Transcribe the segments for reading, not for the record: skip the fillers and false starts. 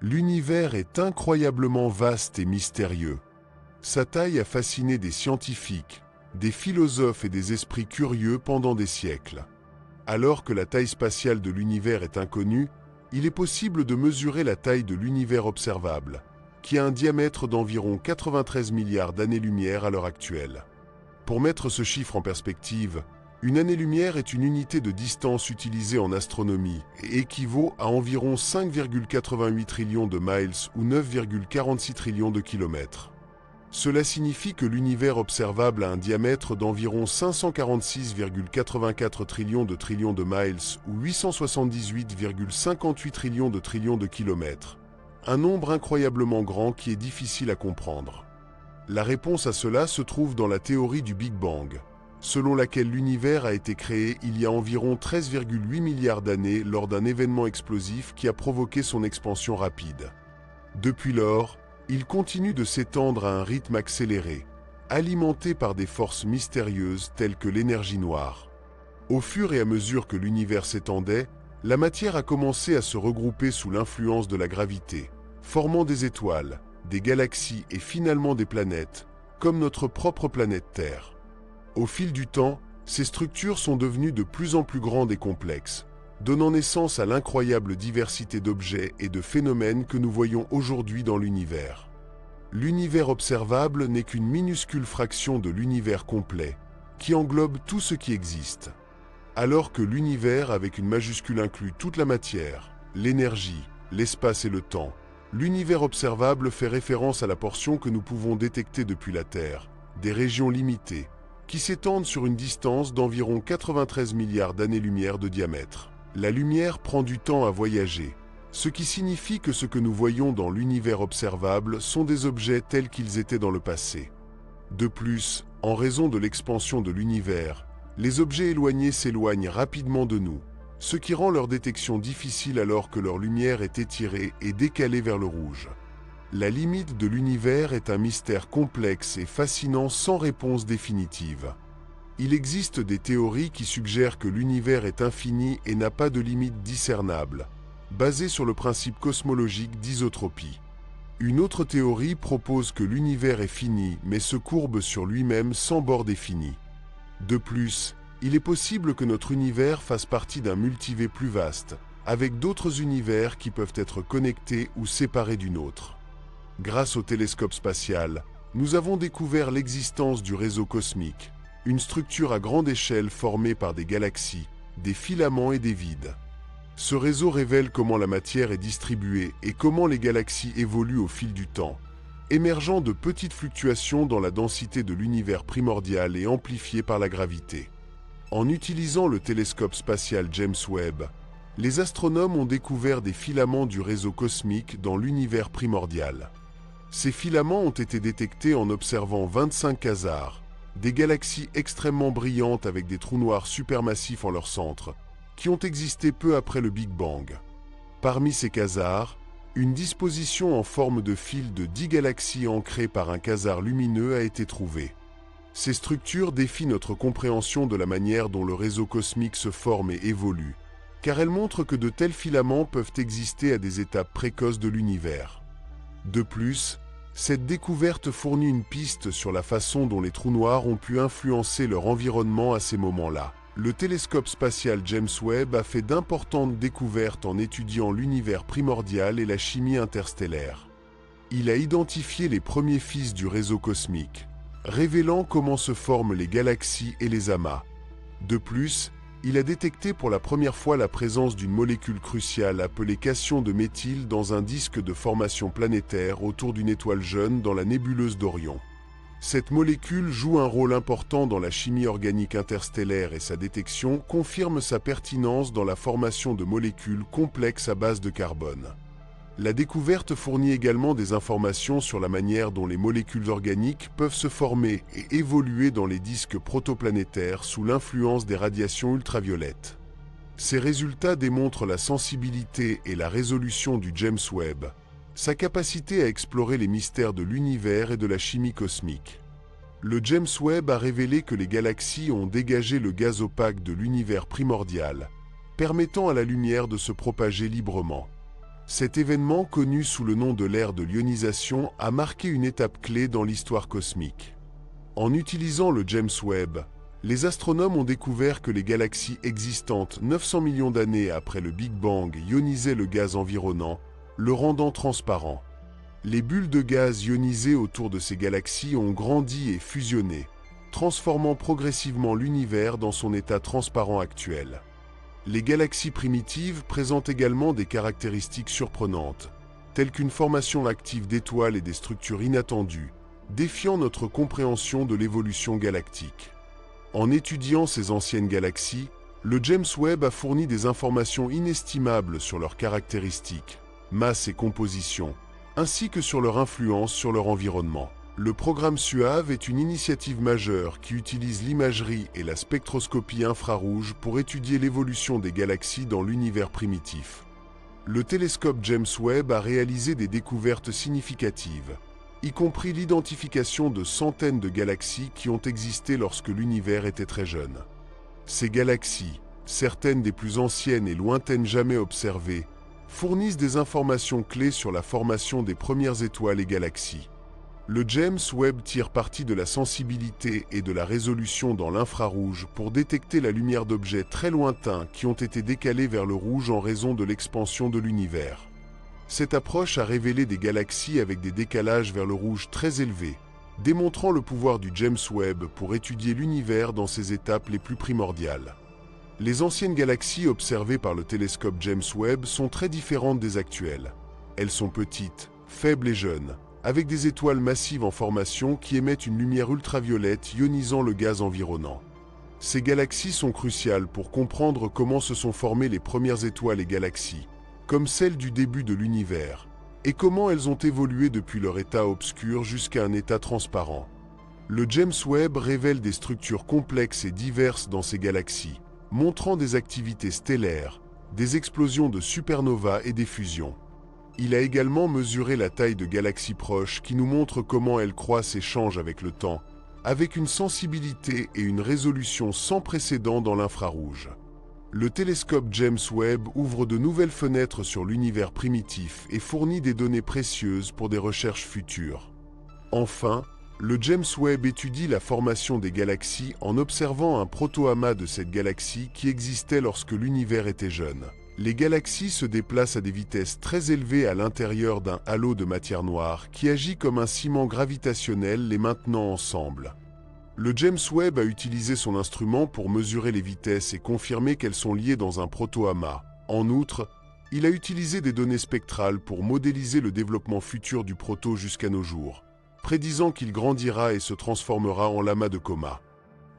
L'univers est incroyablement vaste et mystérieux. Sa taille a fasciné des scientifiques, des philosophes et des esprits curieux pendant des siècles. Alors que la taille spatiale de l'univers est inconnue, il est possible de mesurer la taille de l'univers observable, qui a un diamètre d'environ 93 milliards d'années-lumière à l'heure actuelle. Pour mettre ce chiffre en perspective, une année-lumière est une unité de distance utilisée en astronomie et équivaut à environ 5,88 trillions de miles ou 9,46 trillions de kilomètres. Cela signifie que l'univers observable a un diamètre d'environ 546,84 trillions de miles ou 878,58 trillions de kilomètres. Un nombre incroyablement grand qui est difficile à comprendre. La réponse à cela se trouve dans la théorie du Big Bang, selon laquelle l'univers a été créé il y a environ 13,8 milliards d'années lors d'un événement explosif qui a provoqué son expansion rapide. Depuis lors, il continue de s'étendre à un rythme accéléré, alimenté par des forces mystérieuses telles que l'énergie noire. Au fur et à mesure que l'univers s'étendait, la matière a commencé à se regrouper sous l'influence de la gravité, formant des étoiles, des galaxies et finalement des planètes, comme notre propre planète Terre. Au fil du temps, ces structures sont devenues de plus en plus grandes et complexes, donnant naissance à l'incroyable diversité d'objets et de phénomènes que nous voyons aujourd'hui dans l'univers. L'univers observable n'est qu'une minuscule fraction de l'univers complet, qui englobe tout ce qui existe. Alors que l'univers avec une majuscule inclut toute la matière, l'énergie, l'espace et le temps, l'univers observable fait référence à la portion que nous pouvons détecter depuis la Terre, des régions limitées, qui s'étendent sur une distance d'environ 93 milliards d'années-lumière de diamètre. La lumière prend du temps à voyager, ce qui signifie que ce que nous voyons dans l'univers observable sont des objets tels qu'ils étaient dans le passé. De plus, en raison de l'expansion de l'univers, les objets éloignés s'éloignent rapidement de nous, ce qui rend leur détection difficile alors que leur lumière est étirée et décalée vers le rouge. La limite de l'univers est un mystère complexe et fascinant sans réponse définitive. Il existe des théories qui suggèrent que l'univers est infini et n'a pas de limite discernable, basées sur le principe cosmologique d'isotropie. Une autre théorie propose que l'univers est fini mais se courbe sur lui-même sans bord défini. De plus, il est possible que notre univers fasse partie d'un multivers plus vaste, avec d'autres univers qui peuvent être connectés ou séparés d'une autre. Grâce au télescope spatial, nous avons découvert l'existence du réseau cosmique, une structure à grande échelle formée par des galaxies, des filaments et des vides. Ce réseau révèle comment la matière est distribuée et comment les galaxies évoluent au fil du temps, émergeant de petites fluctuations dans la densité de l'univers primordial et amplifiées par la gravité. En utilisant le télescope spatial James Webb, les astronomes ont découvert des filaments du réseau cosmique dans l'univers primordial. Ces filaments ont été détectés en observant 25 quasars, des galaxies extrêmement brillantes avec des trous noirs supermassifs en leur centre, qui ont existé peu après le Big Bang. Parmi ces quasars, une disposition en forme de fil de 10 galaxies ancrées par un quasar lumineux a été trouvée. Ces structures défient notre compréhension de la manière dont le réseau cosmique se forme et évolue, car elles montrent que de tels filaments peuvent exister à des étapes précoces de l'univers. De plus, cette découverte fournit une piste sur la façon dont les trous noirs ont pu influencer leur environnement à ces moments-là. Le télescope spatial James Webb a fait d'importantes découvertes en étudiant l'univers primordial et la chimie interstellaire. Il a identifié les premiers fils du réseau cosmique, révélant comment se forment les galaxies et les amas. De plus, il a détecté pour la première fois la présence d'une molécule cruciale appelée cation de méthyle dans un disque de formation planétaire autour d'une étoile jeune dans la nébuleuse d'Orion. Cette molécule joue un rôle important dans la chimie organique interstellaire et sa détection confirme sa pertinence dans la formation de molécules complexes à base de carbone. La découverte fournit également des informations sur la manière dont les molécules organiques peuvent se former et évoluer dans les disques protoplanétaires sous l'influence des radiations ultraviolettes. Ces résultats démontrent la sensibilité et la résolution du James Webb, sa capacité à explorer les mystères de l'univers et de la chimie cosmique. Le James Webb a révélé que les galaxies ont dégagé le gaz opaque de l'univers primordial, permettant à la lumière de se propager librement. Cet événement, connu sous le nom de l'ère de l'ionisation, a marqué une étape clé dans l'histoire cosmique. En utilisant le James Webb, les astronomes ont découvert que les galaxies existantes 900 millions d'années après le Big Bang ionisaient le gaz environnant, le rendant transparent. Les bulles de gaz ionisées autour de ces galaxies ont grandi et fusionné, transformant progressivement l'univers dans son état transparent actuel. Les galaxies primitives présentent également des caractéristiques surprenantes, telles qu'une formation active d'étoiles et des structures inattendues, défiant notre compréhension de l'évolution galactique. En étudiant ces anciennes galaxies, le James Webb a fourni des informations inestimables sur leurs caractéristiques, masse et composition, ainsi que sur leur influence sur leur environnement. Le programme SUAVE est une initiative majeure qui utilise l'imagerie et la spectroscopie infrarouge pour étudier l'évolution des galaxies dans l'univers primitif. Le télescope James Webb a réalisé des découvertes significatives, y compris l'identification de centaines de galaxies qui ont existé lorsque l'univers était très jeune. Ces galaxies, certaines des plus anciennes et lointaines jamais observées, fournissent des informations clés sur la formation des premières étoiles et galaxies. Le James Webb tire parti de la sensibilité et de la résolution dans l'infrarouge pour détecter la lumière d'objets très lointains qui ont été décalés vers le rouge en raison de l'expansion de l'univers. Cette approche a révélé des galaxies avec des décalages vers le rouge très élevés, démontrant le pouvoir du James Webb pour étudier l'univers dans ses étapes les plus primordiales. Les anciennes galaxies observées par le télescope James Webb sont très différentes des actuelles. Elles sont petites, faibles et jeunes, avec des étoiles massives en formation qui émettent une lumière ultraviolette ionisant le gaz environnant. Ces galaxies sont cruciales pour comprendre comment se sont formées les premières étoiles et galaxies, comme celles du début de l'univers, et comment elles ont évolué depuis leur état obscur jusqu'à un état transparent. Le James Webb révèle des structures complexes et diverses dans ces galaxies, montrant des activités stellaires, des explosions de supernovas et des fusions. Il a également mesuré la taille de galaxies proches qui nous montrent comment elles croissent et changent avec le temps, avec une sensibilité et une résolution sans précédent dans l'infrarouge. Le télescope James Webb ouvre de nouvelles fenêtres sur l'univers primitif et fournit des données précieuses pour des recherches futures. Enfin, le James Webb étudie la formation des galaxies en observant un proto-amas de cette galaxie qui existait lorsque l'univers était jeune. Les galaxies se déplacent à des vitesses très élevées à l'intérieur d'un halo de matière noire qui agit comme un ciment gravitationnel les maintenant ensemble. Le James Webb a utilisé son instrument pour mesurer les vitesses et confirmer qu'elles sont liées dans un proto-amas. En outre, il a utilisé des données spectrales pour modéliser le développement futur du proto jusqu'à nos jours, prédisant qu'il grandira et se transformera en l'amas de coma.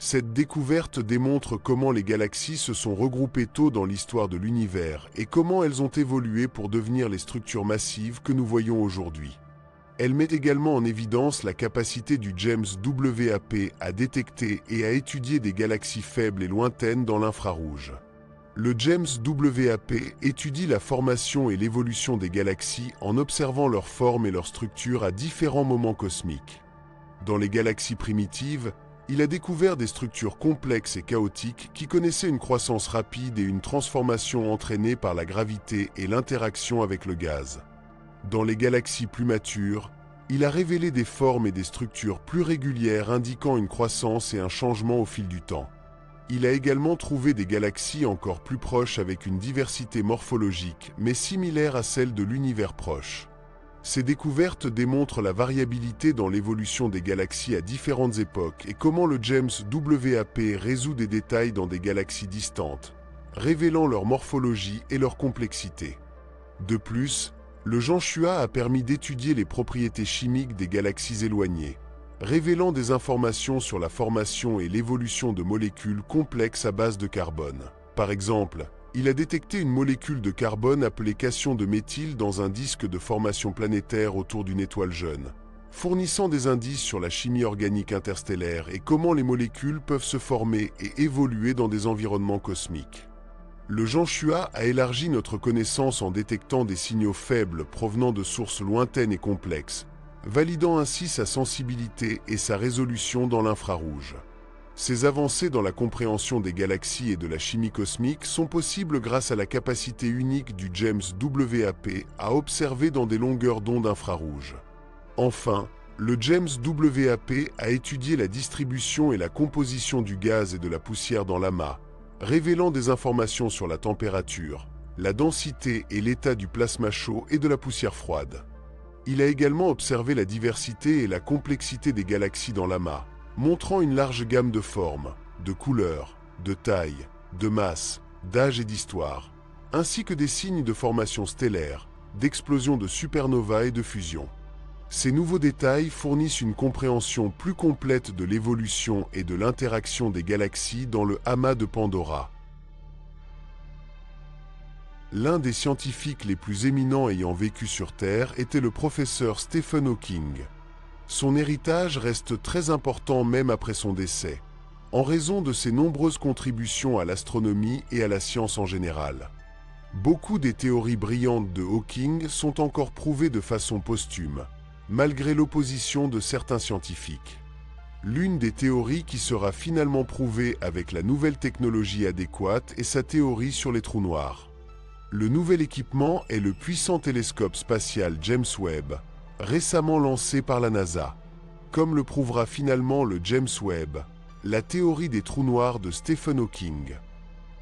Cette découverte démontre comment les galaxies se sont regroupées tôt dans l'histoire de l'univers et comment elles ont évolué pour devenir les structures massives que nous voyons aujourd'hui. Elle met également en évidence la capacité du James WAP à détecter et à étudier des galaxies faibles et lointaines dans l'infrarouge. Le James WAP étudie la formation et l'évolution des galaxies en observant leur forme et leur structure à différents moments cosmiques. Dans les galaxies primitives, il a découvert des structures complexes et chaotiques qui connaissaient une croissance rapide et une transformation entraînée par la gravité et l'interaction avec le gaz. Dans les galaxies plus matures, il a révélé des formes et des structures plus régulières indiquant une croissance et un changement au fil du temps. Il a également trouvé des galaxies encore plus proches avec une diversité morphologique, mais similaire à celle de l'univers proche. Ces découvertes démontrent la variabilité dans l'évolution des galaxies à différentes époques et comment le James WAP résout des détails dans des galaxies distantes, révélant leur morphologie et leur complexité. De plus, le Janshua a permis d'étudier les propriétés chimiques des galaxies éloignées, révélant des informations sur la formation et l'évolution de molécules complexes à base de carbone. Par exemple, il a détecté une molécule de carbone appelée cation de méthyle dans un disque de formation planétaire autour d'une étoile jeune, fournissant des indices sur la chimie organique interstellaire et comment les molécules peuvent se former et évoluer dans des environnements cosmiques. Le Janshua a élargi notre connaissance en détectant des signaux faibles provenant de sources lointaines et complexes, validant ainsi sa sensibilité et sa résolution dans l'infrarouge. Ces avancées dans la compréhension des galaxies et de la chimie cosmique sont possibles grâce à la capacité unique du James WAP à observer dans des longueurs d'onde infrarouges. Enfin, le James WAP a étudié la distribution et la composition du gaz et de la poussière dans l'amas, révélant des informations sur la température, la densité et l'état du plasma chaud et de la poussière froide. Il a également observé la diversité et la complexité des galaxies dans l'amas, montrant une large gamme de formes, de couleurs, de tailles, de masses, d'âge et d'histoire, ainsi que des signes de formation stellaire, d'explosion de supernovas et de fusion. Ces nouveaux détails fournissent une compréhension plus complète de l'évolution et de l'interaction des galaxies dans le amas de Pandora. L'un des scientifiques les plus éminents ayant vécu sur Terre était le professeur Stephen Hawking. Son héritage reste très important même après son décès, en raison de ses nombreuses contributions à l'astronomie et à la science en général. Beaucoup des théories brillantes de Hawking sont encore prouvées de façon posthume, malgré l'opposition de certains scientifiques. L'une des théories qui sera finalement prouvée avec la nouvelle technologie adéquate est sa théorie sur les trous noirs. Le nouvel équipement est le puissant télescope spatial James Webb, récemment lancé par la NASA. Comme le prouvera finalement le James Webb, la théorie des trous noirs de Stephen Hawking.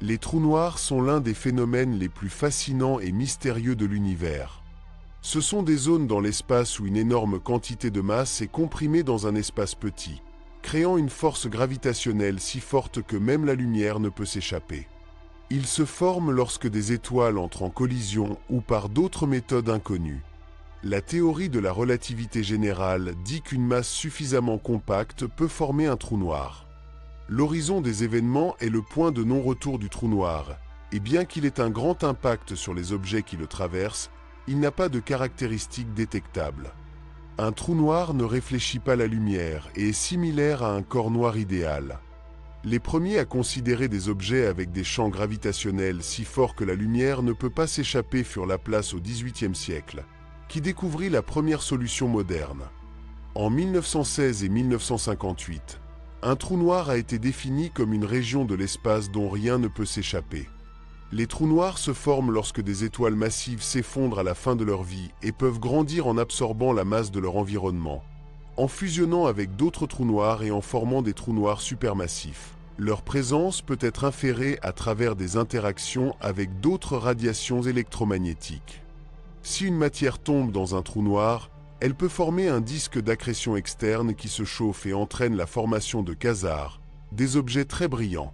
Les trous noirs sont l'un des phénomènes les plus fascinants et mystérieux de l'univers. Ce sont des zones dans l'espace où une énorme quantité de masse est comprimée dans un espace petit, créant une force gravitationnelle si forte que même la lumière ne peut s'échapper. Ils se forment lorsque des étoiles entrent en collision ou par d'autres méthodes inconnues. La théorie de la relativité générale dit qu'une masse suffisamment compacte peut former un trou noir. L'horizon des événements est le point de non-retour du trou noir, et bien qu'il ait un grand impact sur les objets qui le traversent, il n'a pas de caractéristiques détectables. Un trou noir ne réfléchit pas la lumière et est similaire à un corps noir idéal. Les premiers à considérer des objets avec des champs gravitationnels si forts que la lumière ne peut pas s'échapper furent Laplace au XVIIIe siècle, qui découvrit la première solution moderne. En 1916 et 1958, un trou noir a été défini comme une région de l'espace dont rien ne peut s'échapper. Les trous noirs se forment lorsque des étoiles massives s'effondrent à la fin de leur vie et peuvent grandir en absorbant la masse de leur environnement, en fusionnant avec d'autres trous noirs et en formant des trous noirs supermassifs. Leur présence peut être inférée à travers des interactions avec d'autres radiations électromagnétiques. Si une matière tombe dans un trou noir, elle peut former un disque d'accrétion externe qui se chauffe et entraîne la formation de quasars, des objets très brillants.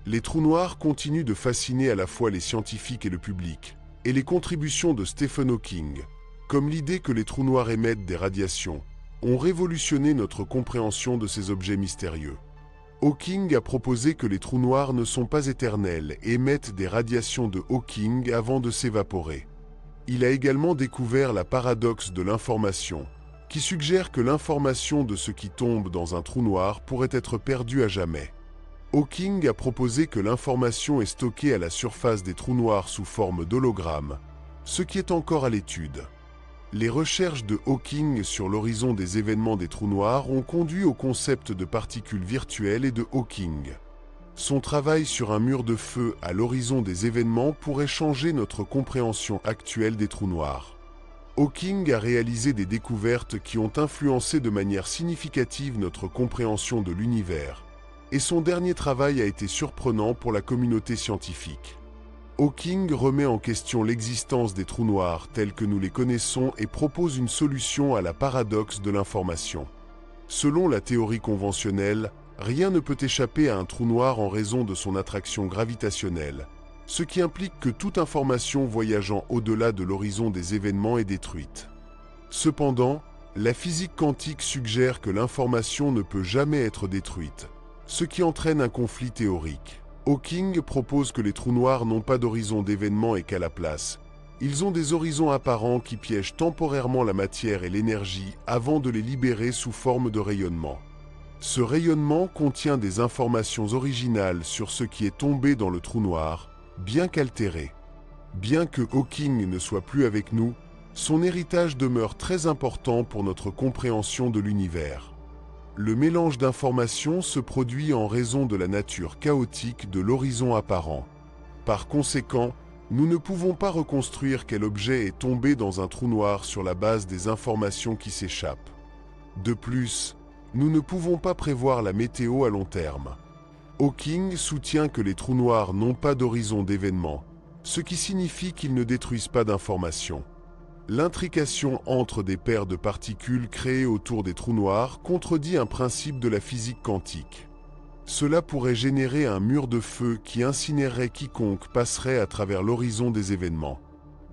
Les trous noirs continuent de fasciner à la fois les scientifiques et le public, et les contributions de Stephen Hawking, comme l'idée que les trous noirs émettent des radiations, ont révolutionné notre compréhension de ces objets mystérieux. Hawking a proposé que les trous noirs ne sont pas éternels et émettent des radiations de Hawking avant de s'évaporer. Il a également découvert la paradoxe de l'information, qui suggère que l'information de ce qui tombe dans un trou noir pourrait être perdue à jamais. Hawking a proposé que l'information est stockée à la surface des trous noirs sous forme d'hologramme, ce qui est encore à l'étude. Les recherches de Hawking sur l'horizon des événements des trous noirs ont conduit au concept de particules virtuelles et de Hawking. Son travail sur un mur de feu à l'horizon des événements pourrait changer notre compréhension actuelle des trous noirs. Hawking a réalisé des découvertes qui ont influencé de manière significative notre compréhension de l'univers, et son dernier travail a été surprenant pour la communauté scientifique. Hawking remet en question l'existence des trous noirs tels que nous les connaissons et propose une solution à la paradoxe de l'information. Selon la théorie conventionnelle, rien ne peut échapper à un trou noir en raison de son attraction gravitationnelle, ce qui implique que toute information voyageant au-delà de l'horizon des événements est détruite. Cependant, la physique quantique suggère que l'information ne peut jamais être détruite, ce qui entraîne un conflit théorique. Hawking propose que les trous noirs n'ont pas d'horizon d'événements et qu'à la place, ils ont des horizons apparents qui piègent temporairement la matière et l'énergie avant de les libérer sous forme de rayonnement. Ce rayonnement contient des informations originales sur ce qui est tombé dans le trou noir, bien qu'altéré. Bien que Hawking ne soit plus avec nous, son héritage demeure très important pour notre compréhension de l'univers. Le mélange d'informations se produit en raison de la nature chaotique de l'horizon apparent. Par conséquent, nous ne pouvons pas reconstruire quel objet est tombé dans un trou noir sur la base des informations qui s'échappent. De plus, nous ne pouvons pas prévoir la météo à long terme. Hawking soutient que les trous noirs n'ont pas d'horizon d'événements, ce qui signifie qu'ils ne détruisent pas d'informations. L'intrication entre des paires de particules créées autour des trous noirs contredit un principe de la physique quantique. Cela pourrait générer un mur de feu qui incinérerait quiconque passerait à travers l'horizon des événements.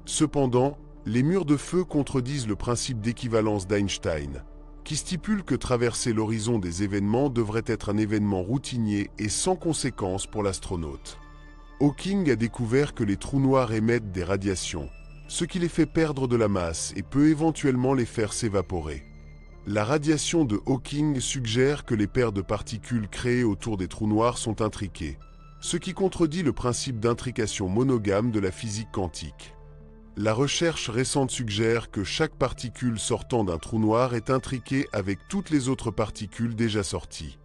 Cependant, les murs de feu contredisent le principe d'équivalence d'Einstein, qui stipule que traverser l'horizon des événements devrait être un événement routinier et sans conséquence pour l'astronaute. Hawking a découvert que les trous noirs émettent des radiations, ce qui les fait perdre de la masse et peut éventuellement les faire s'évaporer. La radiation de Hawking suggère que les paires de particules créées autour des trous noirs sont intriquées, ce qui contredit le principe d'intrication monogame de la physique quantique. La recherche récente suggère que chaque particule sortant d'un trou noir est intriquée avec toutes les autres particules déjà sorties.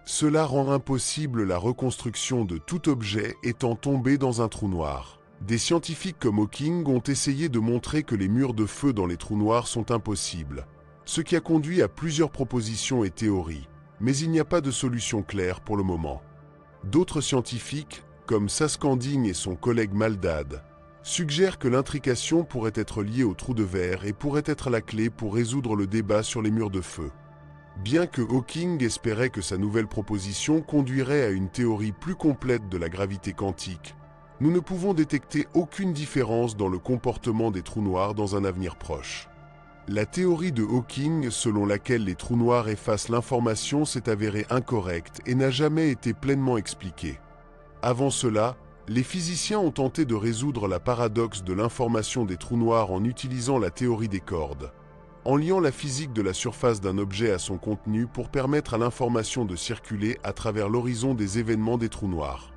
Cela rend impossible la reconstruction de tout objet étant tombé dans un trou noir. Des scientifiques comme Hawking ont essayé de montrer que les murs de feu dans les trous noirs sont impossibles, ce qui a conduit à plusieurs propositions et théories, mais il n'y a pas de solution claire pour le moment. D'autres scientifiques, comme Saskanding et son collègue Maldad, suggèrent que l'intrication pourrait être liée aux trous de verre et pourrait être la clé pour résoudre le débat sur les murs de feu. Bien que Hawking espérait que sa nouvelle proposition conduirait à une théorie plus complète de la gravité quantique, nous ne pouvons détecter aucune différence dans le comportement des trous noirs dans un avenir proche. La théorie de Hawking, selon laquelle les trous noirs effacent l'information, s'est avérée incorrecte et n'a jamais été pleinement expliquée. Avant cela, les physiciens ont tenté de résoudre la paradoxe de l'information des trous noirs en utilisant la théorie des cordes, en liant la physique de la surface d'un objet à son contenu pour permettre à l'information de circuler à travers l'horizon des événements des trous noirs.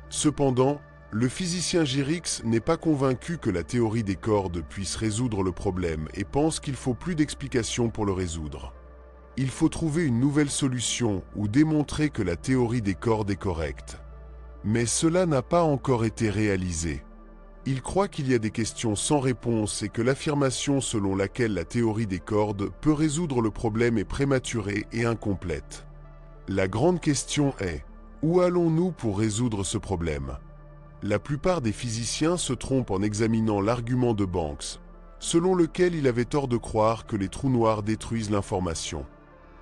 Cependant, le physicien Girix n'est pas convaincu que la théorie des cordes puisse résoudre le problème et pense qu'il faut plus d'explications pour le résoudre. Il faut trouver une nouvelle solution ou démontrer que la théorie des cordes est correcte. Mais cela n'a pas encore été réalisé. Il croit qu'il y a des questions sans réponse et que l'affirmation selon laquelle la théorie des cordes peut résoudre le problème est prématurée et incomplète. La grande question est, où allons-nous pour résoudre ce problème ? La plupart des physiciens se trompent en examinant l'argument de Banks, selon lequel il avait tort de croire que les trous noirs détruisent l'information.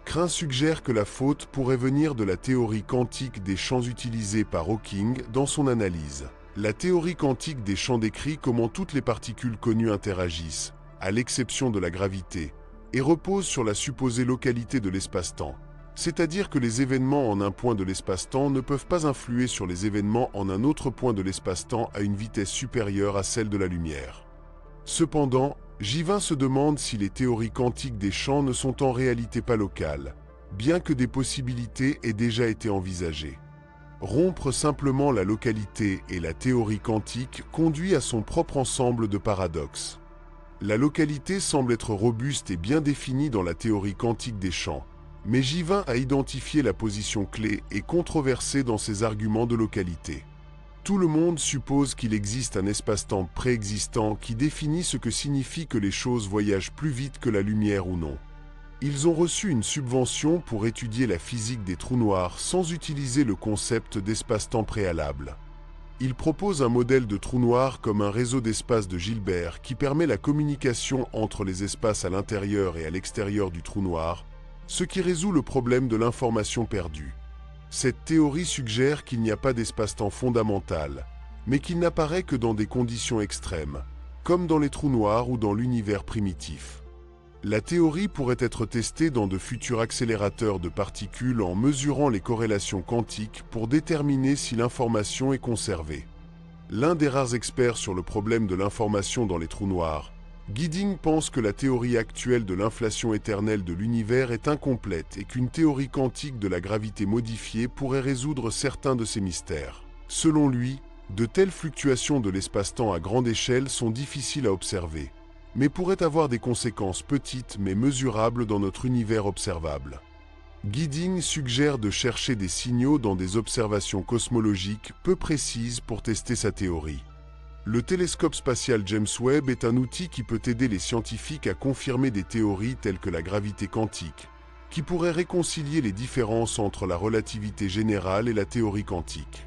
Krein suggère que la faute pourrait venir de la théorie quantique des champs utilisée par Hawking dans son analyse. La théorie quantique des champs décrit comment toutes les particules connues interagissent, à l'exception de la gravité, et repose sur la supposée localité de l'espace-temps. C'est-à-dire que les événements en un point de l'espace-temps ne peuvent pas influer sur les événements en un autre point de l'espace-temps à une vitesse supérieure à celle de la lumière. Cependant, Givin se demande si les théories quantiques des champs ne sont en réalité pas locales, bien que des possibilités aient déjà été envisagées. Rompre simplement la localité et la théorie quantique conduit à son propre ensemble de paradoxes. La localité semble être robuste et bien définie dans la théorie quantique des champs, mais Givin a identifié la position clé et controversée dans ses arguments de localité. Tout le monde suppose qu'il existe un espace-temps préexistant qui définit ce que signifie que les choses voyagent plus vite que la lumière ou non. Ils ont reçu une subvention pour étudier la physique des trous noirs sans utiliser le concept d'espace-temps préalable. Ils proposent un modèle de trou noir comme un réseau d'espace de Gilbert qui permet la communication entre les espaces à l'intérieur et à l'extérieur du trou noir, ce qui résout le problème de l'information perdue. Cette théorie suggère qu'il n'y a pas d'espace-temps fondamental, mais qu'il n'apparaît que dans des conditions extrêmes, comme dans les trous noirs ou dans l'univers primitif. La théorie pourrait être testée dans de futurs accélérateurs de particules en mesurant les corrélations quantiques pour déterminer si l'information est conservée. L'un des rares experts sur le problème de l'information dans les trous noirs, Gidding pense que la théorie actuelle de l'inflation éternelle de l'univers est incomplète et qu'une théorie quantique de la gravité modifiée pourrait résoudre certains de ces mystères. Selon lui, de telles fluctuations de l'espace-temps à grande échelle sont difficiles à observer, mais pourraient avoir des conséquences petites mais mesurables dans notre univers observable. Gidding suggère de chercher des signaux dans des observations cosmologiques peu précises pour tester sa théorie. Le télescope spatial James Webb est un outil qui peut aider les scientifiques à confirmer des théories telles que la gravité quantique, qui pourrait réconcilier les différences entre la relativité générale et la théorie quantique.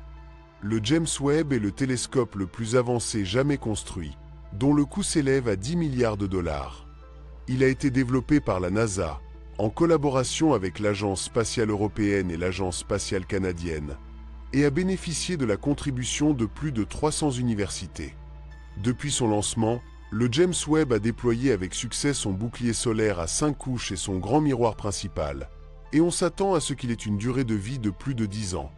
Le James Webb est le télescope le plus avancé jamais construit, dont le coût s'élève à 10 milliards de dollars. Il a été développé par la NASA, en collaboration avec l'Agence spatiale européenne et l'Agence spatiale canadienne, et a bénéficié de la contribution de plus de 300 universités. Depuis son lancement, le James Webb a déployé avec succès son bouclier solaire à 5 couches et son grand miroir principal, et on s'attend à ce qu'il ait une durée de vie de plus de 10 ans.